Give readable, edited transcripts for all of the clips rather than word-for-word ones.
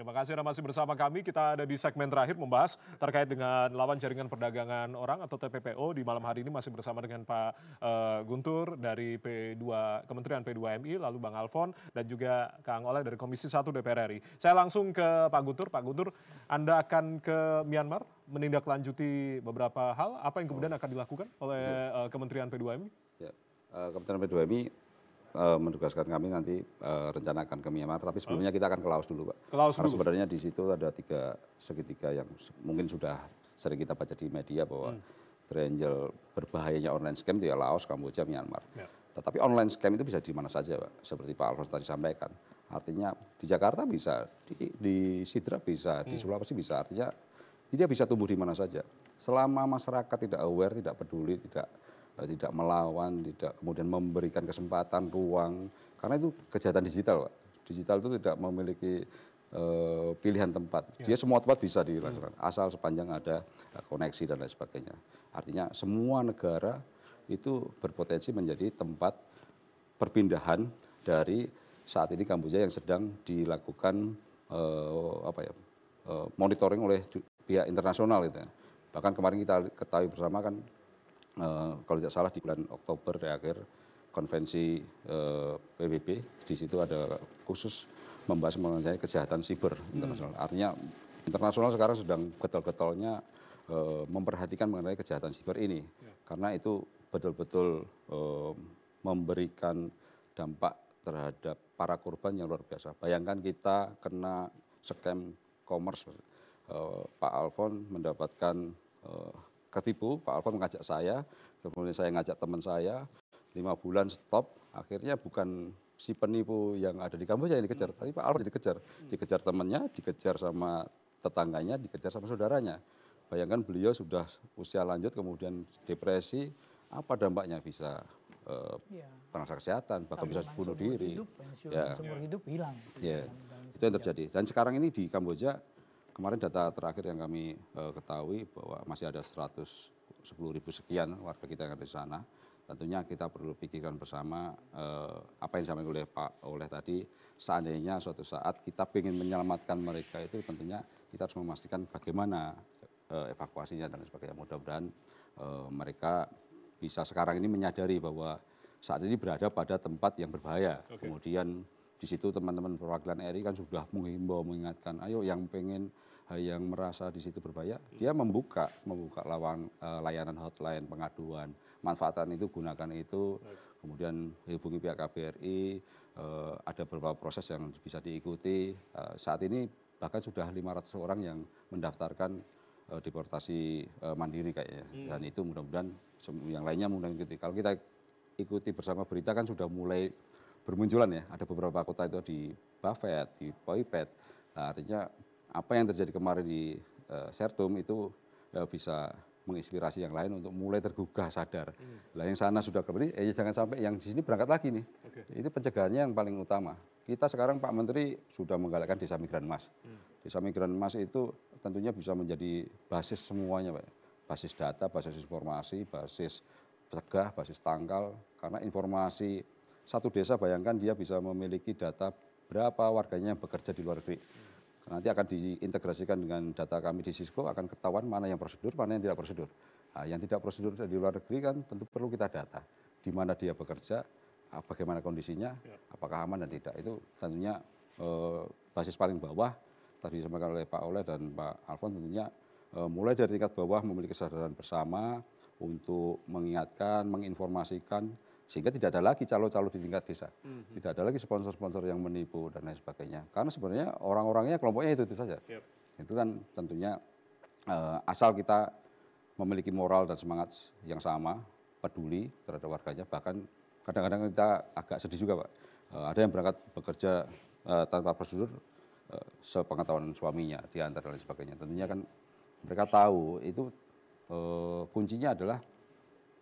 Terima kasih Anda masih bersama kami. Kita ada di segmen terakhir membahas terkait dengan lawan jaringan perdagangan orang atau TPPO. Di malam hari ini masih bersama dengan Pak Guntur dari Kementerian P2MI, lalu Bang Alfon dan juga Kang Oleh dari Komisi 1 DPR RI. Saya langsung ke Pak Guntur. Pak Guntur, Anda akan ke Myanmar menindaklanjuti beberapa hal. Apa yang kemudian akan dilakukan oleh Kementerian P2MI? Ya, Kementerian P2MI mendugaskan kami nanti rencana akan ke Myanmar, tapi sebelumnya kita akan ke Laos dulu, Pak. Ke Laos Karena dulu. sebenarnya di situ ada segitiga yang mungkin sudah sering kita baca di media bahwa triangle berbahayanya online scam itu ya Laos, Kamboja, Myanmar. Ya. Tetapi online scam itu bisa di mana saja, Pak. Seperti Pak Alfons tadi sampaikan. Artinya di Jakarta bisa, di Sidra bisa, di Sulawesi bisa. Artinya dia bisa tumbuh di mana saja. Selama masyarakat tidak aware, tidak peduli, tidak melawan, tidak kemudian memberikan kesempatan, ruang. Karena itu kejahatan digital, Pak. Digital itu tidak memiliki pilihan tempat. Dia semua tempat bisa dilaksanakan, asal sepanjang ada koneksi dan lain sebagainya. Artinya semua negara itu berpotensi menjadi tempat perpindahan dari saat ini Kamboja yang sedang dilakukan monitoring oleh pihak internasional gitu ya. Bahkan kemarin kita ketahui bersama kan kalau tidak salah di bulan Oktober di akhir konvensi PBB, di situ ada khusus membahas mengenai kejahatan siber internasional. Artinya internasional sekarang sedang getol-getolnya memperhatikan mengenai kejahatan siber ini, karena itu betul-betul memberikan dampak terhadap para korban yang luar biasa. Bayangkan kita kena scam commerce, Pak Alfon mendapatkan ketipu, Pak Alfon mengajak saya, kemudian saya ngajak teman saya, 5 bulan stop, akhirnya bukan si penipu yang ada di Kamboja yang dikejar, tapi Pak Alfon dikejar temannya, dikejar sama tetangganya, dikejar sama saudaranya. Bayangkan beliau sudah usia lanjut, kemudian depresi, apa dampaknya bisa perangkat kesehatan, bahkan bisa bunuh diri. Seumur hidup hilang. Ya, itu yang terjadi. Dan sekarang ini di Kamboja, kemarin data terakhir yang kami ketahui bahwa masih ada 110.000 sekian warga kita yang ada di sana. Tentunya kita perlu pikirkan bersama apa yang disampaikan oleh Pak Oleh tadi, seandainya suatu saat kita ingin menyelamatkan mereka itu tentunya kita harus memastikan bagaimana evakuasinya dan sebagainya. Mudah-mudahan mereka bisa sekarang ini menyadari bahwa saat ini berada pada tempat yang berbahaya. Kemudian di situ teman-teman perwakilan RI kan sudah menghimbau, mengingatkan, ayo yang pengen, yang merasa di situ berbahaya, dia membuka layanan hotline, pengaduan, manfaatkan itu, gunakan itu, kemudian hubungi pihak KBRI, ada beberapa proses yang bisa diikuti. Saat ini bahkan sudah 500 orang yang mendaftarkan deportasi mandiri kayaknya, dan itu mudah-mudahan yang lainnya mudah ikuti. Kalau kita ikuti bersama berita kan sudah mulai bermunculan ya, ada beberapa kota itu di Baphet, di Poipet. Nah, artinya apa yang terjadi kemarin di Sertum itu bisa menginspirasi yang lain untuk mulai tergugah sadar. Lah yang sana sudah kembali, jangan sampai yang di sini berangkat lagi nih. Itu pencegahannya yang paling utama. Kita sekarang Pak Menteri sudah menggalakkan Desa Migran Emas. Desa Migran Emas itu tentunya bisa menjadi basis semuanya, Pak. Basis data, basis informasi, basis cegah, basis tangkal. Karena informasi satu desa, bayangkan dia bisa memiliki data berapa warganya yang bekerja di luar negeri. Nanti akan diintegrasikan dengan data kami di Cisco, akan ketahuan mana yang prosedur, mana yang tidak prosedur. Nah, yang tidak prosedur di luar negeri kan tentu perlu kita data. Di mana dia bekerja, bagaimana kondisinya, apakah aman dan tidak. Itu tentunya basis paling bawah, tadi disampaikan oleh Pak Oleh dan Pak Alfon, tentunya mulai dari tingkat bawah memiliki kesadaran bersama untuk mengingatkan, menginformasikan, sehingga tidak ada lagi calo-calo di tingkat desa. Tidak ada lagi sponsor-sponsor yang menipu dan lain sebagainya. Karena sebenarnya orang-orangnya kelompoknya itu saja. Itu kan tentunya asal kita memiliki moral dan semangat yang sama, peduli terhadap warganya. Bahkan kadang-kadang kita agak sedih juga, Pak. Ada yang berangkat bekerja tanpa prosedur, sepengetahuan suaminya, diantar dan lain sebagainya. Tentunya kan mereka tahu itu kuncinya adalah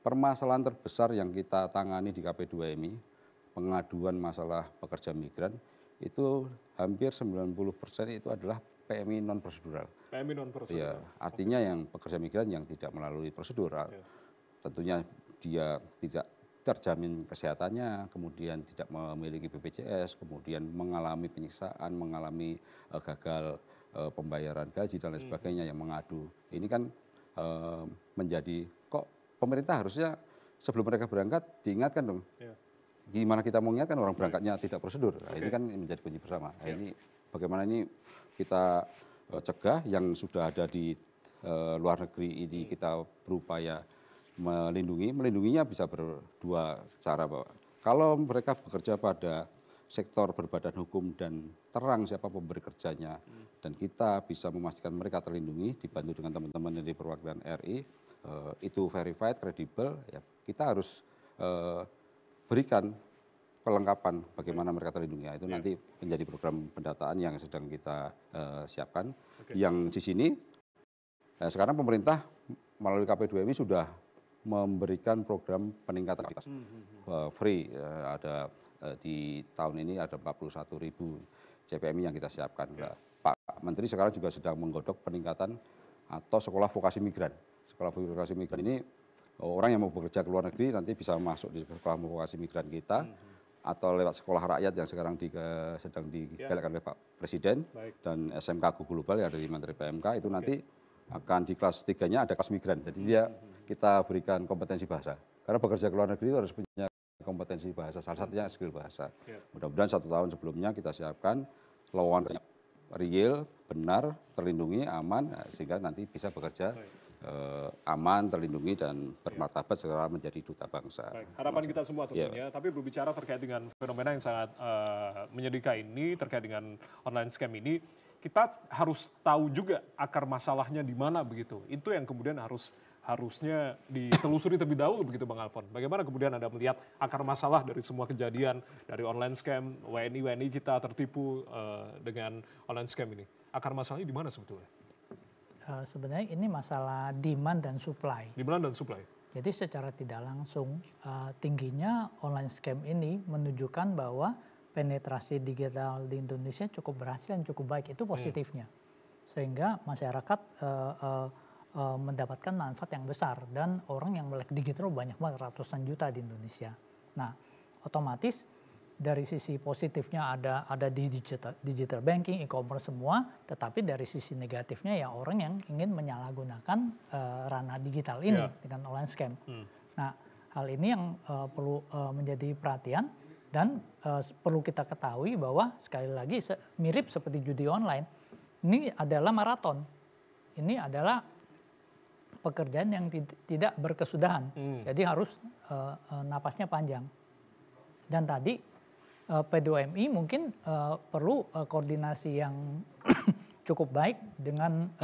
permasalahan terbesar yang kita tangani di KP2MI, pengaduan masalah pekerja migran, itu hampir 90% itu adalah PMI non prosedural. PMI non prosedural. Ya, artinya yang pekerja migran yang tidak melalui prosedur. Tentunya dia tidak terjamin kesehatannya, kemudian tidak memiliki BPJS, kemudian mengalami penyiksaan, mengalami gagal pembayaran gaji dan lain sebagainya yang mengadu. Ini kan menjadi kok pemerintah harusnya sebelum mereka berangkat diingatkan dong. Gimana kita mau ingatkan orang berangkatnya tidak prosedur. Nah, ini kan menjadi kunci bersama. Nah, ini bagaimana ini kita cegah yang sudah ada di luar negeri ini kita berupaya melindunginya bisa berdua cara, Pak. Kalau mereka bekerja pada sektor berbadan hukum dan terang siapa pemberi kerjanya dan kita bisa memastikan mereka terlindungi dibantu dengan teman-teman dari perwakilan RI itu verified, kredibel, ya kita harus berikan kelengkapan bagaimana mereka terlindungi. Itu nanti menjadi program pendataan yang sedang kita siapkan. Yang di sini sekarang pemerintah melalui KP2MI sudah memberikan program peningkatan aktivitas free. Ada di tahun ini ada 41.000 CPMI yang kita siapkan. Pak Menteri sekarang juga sedang menggodok peningkatan atau sekolah vokasi migran. Sekolah vokasi migran ini orang yang mau bekerja ke luar negeri nanti bisa masuk di sekolah vokasi migran kita atau lewat sekolah rakyat yang sekarang sedang digalakkan oleh Pak Presiden dan SMK Global yang dari Menteri PMK itu nanti akan di kelas 3-nya ada kelas migran. Jadi kita berikan kompetensi bahasa. Karena bekerja ke luar negeri itu harus punya kompetensi bahasa, salah satunya skill bahasa. Mudah-mudahan 1 tahun sebelumnya kita siapkan lowongan real, benar, terlindungi, aman, sehingga nanti bisa bekerja aman, terlindungi, dan bermartabat setelah menjadi duta bangsa. Harapan kita semua tentunya, tapi berbicara terkait dengan fenomena yang sangat menyedihkan ini, terkait dengan online scam ini, kita harus tahu juga akar masalahnya di mana begitu. Itu yang kemudian harusnya ditelusuri terlebih dahulu begitu Bang Alfon. Bagaimana kemudian Anda melihat akar masalah dari semua kejadian, dari online scam, WNI kita tertipu dengan online scam ini? Akar masalahnya di mana sebetulnya? Sebenarnya ini masalah demand dan supply. Demand dan supply. Jadi secara tidak langsung tingginya online scam ini menunjukkan bahwa penetrasi digital di Indonesia cukup berhasil dan cukup baik, itu positifnya. Sehingga masyarakat mendapatkan manfaat yang besar dan orang yang melek digital banyak banget, ratusan juta di Indonesia. Nah, otomatis dari sisi positifnya ada di digital banking, e-commerce semua, tetapi dari sisi negatifnya ya orang yang ingin menyalahgunakan ranah digital ini dengan online scam. Nah, hal ini yang perlu menjadi perhatian dan perlu kita ketahui bahwa sekali lagi mirip seperti judi online, ini adalah maraton. Ini adalah pekerjaan yang tidak berkesudahan. Jadi harus napasnya panjang. Dan tadi P2MI mungkin perlu koordinasi yang cukup baik dengan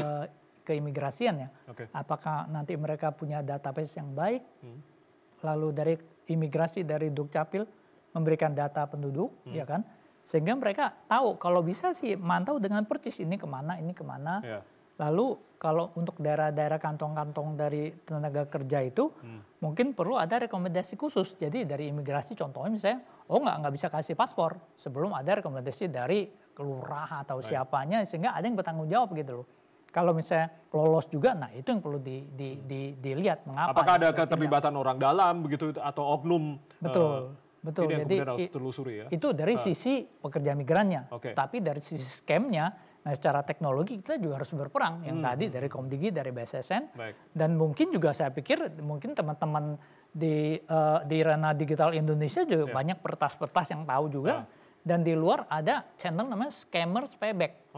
keimigrasian ya. Apakah nanti mereka punya database yang baik, lalu dari imigrasi dari Dukcapil memberikan data penduduk, ya kan, sehingga mereka tahu kalau bisa sih mantau dengan percis ini kemana, Lalu kalau untuk daerah-daerah kantong-kantong dari tenaga kerja itu mungkin perlu ada rekomendasi khusus. Jadi dari imigrasi contohnya misalnya, nggak bisa kasih paspor sebelum ada rekomendasi dari kelurahan atau siapanya sehingga ada yang bertanggung jawab gitu loh. Kalau misalnya lolos juga, nah itu yang perlu dilihat mengapa. Apakah ada keterlibatan orang dalam begitu atau oknum? Betul. Ini yang jadi harus telusuri ya. Itu dari sisi pekerja migrannya, tapi dari sisi scamnya, nah secara teknologi kita juga harus berperang. Yang tadi dari Komdigi, dari BSSN, dan mungkin juga saya pikir mungkin teman-teman di ranah digital Indonesia juga banyak pertas-pertas yang tahu juga. Dan di luar ada channel namanya Scammers Payback.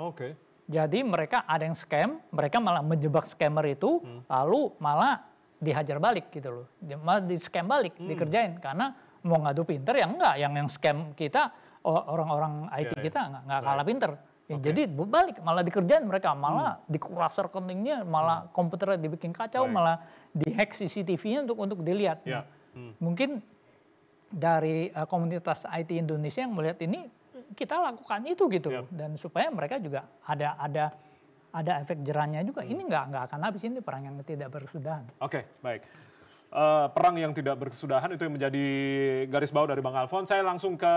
Jadi mereka ada yang scam, mereka malah menjebak scammer itu, lalu malah dihajar balik gitu loh, malah di scam balik, dikerjain karena mau ngadu pinter ya enggak, yang scam kita orang-orang IT kita nggak kalah pinter. Jadi balik malah dikerjain mereka, malah dikuras rekeningnya, malah komputernya dibikin kacau, malah dihack CCTV-nya untuk dilihat. Mungkin dari komunitas IT Indonesia yang melihat ini kita lakukan itu gitu, dan supaya mereka juga ada efek jerahnya juga. Ini nggak akan habis, ini perang yang tidak berkesudahan. Baik. Perang yang tidak berkesudahan itu yang menjadi garis bawah dari Bang Alfon. Saya langsung ke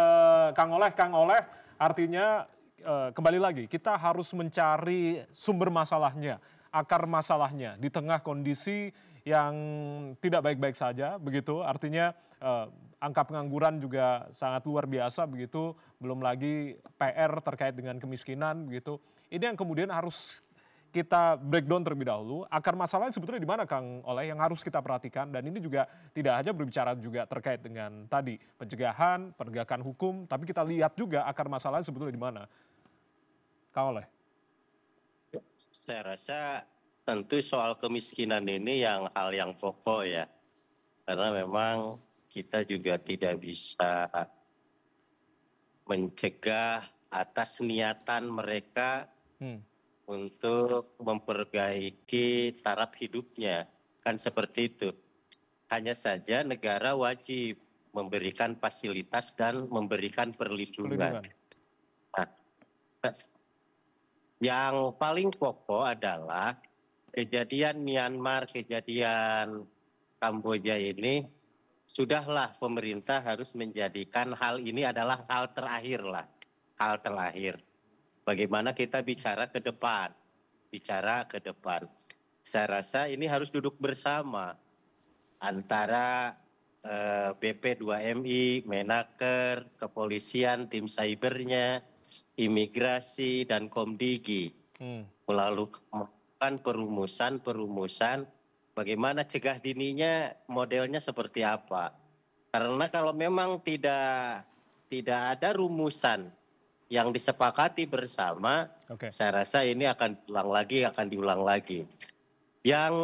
Kang Oleh. Kang Oleh, artinya kembali lagi kita harus mencari sumber masalahnya, akar masalahnya di tengah kondisi yang tidak baik-baik saja begitu. Artinya angka pengangguran juga sangat luar biasa begitu, belum lagi PR terkait dengan kemiskinan begitu. Ini yang kemudian harus kita breakdown terlebih dahulu. Akar masalahnya sebetulnya di mana, Kang Oleh, yang harus kita perhatikan. Dan ini juga tidak hanya berbicara juga terkait dengan tadi pencegahan, penegakan hukum, tapi kita lihat juga akar masalahnya sebetulnya di mana. Kang Oleh. Saya rasa tentu soal kemiskinan ini hal yang pokok ya. Karena memang kita juga tidak bisa mencegah atas niatan mereka untuk memperbaiki taraf hidupnya. Kan seperti itu. Hanya saja negara wajib memberikan fasilitas dan memberikan perlindungan. Nah, yang paling pokok adalah kejadian Myanmar, kejadian Kamboja ini, sudahlah pemerintah harus menjadikan hal ini adalah hal terakhir lah. Hal terakhir. Bagaimana kita bicara ke depan. Saya rasa ini harus duduk bersama antara BP2MI, Menaker, kepolisian, tim cybernya, imigrasi, dan Komdigi. Melakukan perumusan bagaimana cegah dininya, modelnya seperti apa. Karena kalau memang tidak ada rumusan yang disepakati bersama, saya rasa ini akan diulang lagi. Yang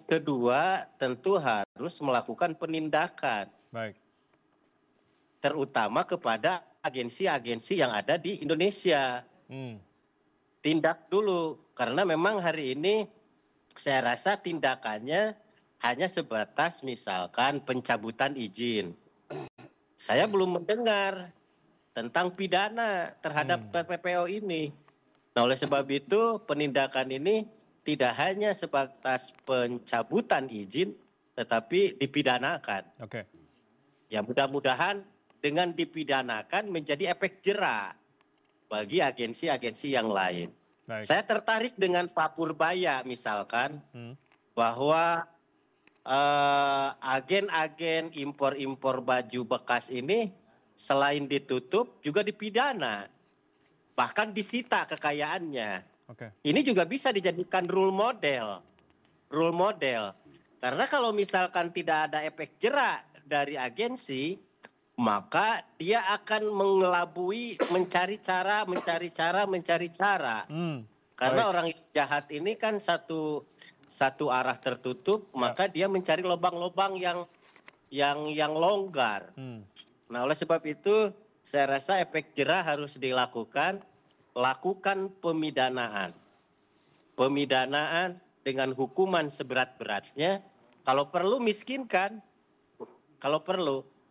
kedua, tentu harus melakukan penindakan. Baik. Terutama kepada agensi-agensi yang ada di Indonesia. Tindak dulu, karena memang hari ini saya rasa tindakannya hanya sebatas misalkan pencabutan izin. Saya belum mendengar tentang pidana terhadap TPPO ini. Nah, oleh sebab itu penindakan ini tidak hanya sebatas pencabutan izin, tetapi dipidanakan. Ya, mudah-mudahan dengan dipidanakan menjadi efek jera bagi agensi-agensi yang lain. Baik. Saya tertarik dengan Pak Purbaya misalkan, bahwa agen-agen impor-impor baju bekas ini selain ditutup juga dipidana, bahkan disita kekayaannya. Ini juga bisa dijadikan role model. Karena kalau misalkan tidak ada efek jera dari agensi, maka dia akan mengelabui, mencari cara. Karena orang jahat ini kan satu arah tertutup, maka dia mencari lubang-lubang yang longgar. Nah, oleh sebab itu saya rasa efek jera harus dilakukan, lakukan pemidanaan dengan hukuman seberat-beratnya, kalau perlu miskinkan,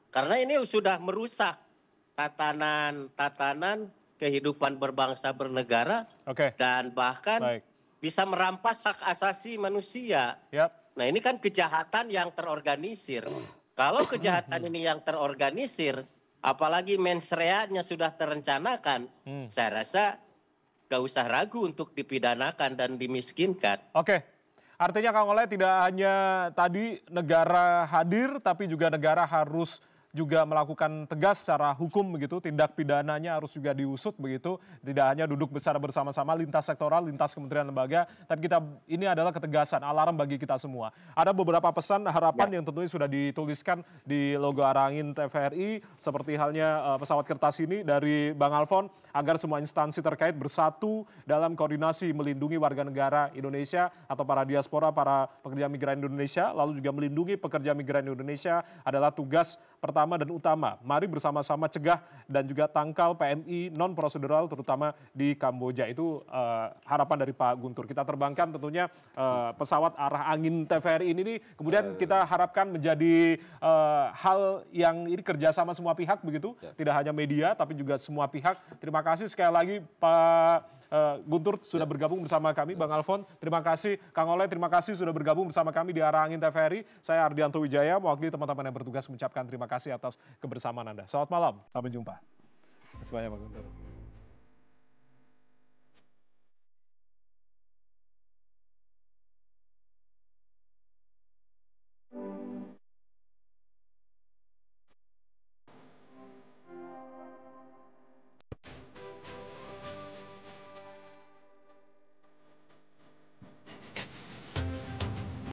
karena ini sudah merusak tatanan kehidupan berbangsa bernegara, dan bahkan bisa merampas hak asasi manusia. Nah, ini kan kejahatan yang terorganisir. Kalau kejahatan ini yang terorganisir, apalagi mens reanya sudah terencanakan, saya rasa gak usah ragu untuk dipidanakan dan dimiskinkan. Artinya Kang Oleh tidak hanya tadi negara hadir, tapi juga negara harus juga melakukan tegas secara hukum begitu, tindak pidananya harus juga diusut begitu, tidak hanya duduk secara bersama-sama lintas sektoral, lintas kementerian lembaga, tapi ini adalah ketegasan, alarm bagi kita semua. Ada beberapa pesan harapan yang tentunya sudah dituliskan di logo arah angin TVRI, seperti halnya pesawat kertas ini dari Bang Alfon, agar semua instansi terkait bersatu dalam koordinasi melindungi warga negara Indonesia atau para diaspora, para pekerja migran Indonesia, lalu juga melindungi pekerja migran Indonesia adalah tugas pertama dan utama. Mari bersama-sama cegah dan juga tangkal PMI non-prosedural terutama di Kamboja. Itu harapan dari Pak Guntur. Kita terbangkan tentunya pesawat arah angin TVRI ini kemudian kita harapkan menjadi hal yang ini kerjasama semua pihak begitu. Tidak hanya media tapi juga semua pihak. Terima kasih sekali lagi Pak Guntur sudah bergabung bersama kami, Bang Alfon. Terima kasih, Kang Oleh, terima kasih sudah bergabung bersama kami di Arah Angin TVRI. Saya Ardianto Wijaya, mewakili teman-teman yang bertugas mengucapkan terima kasih atas kebersamaan Anda. Selamat malam, sampai jumpa. Terima kasih banyak, Pak Guntur.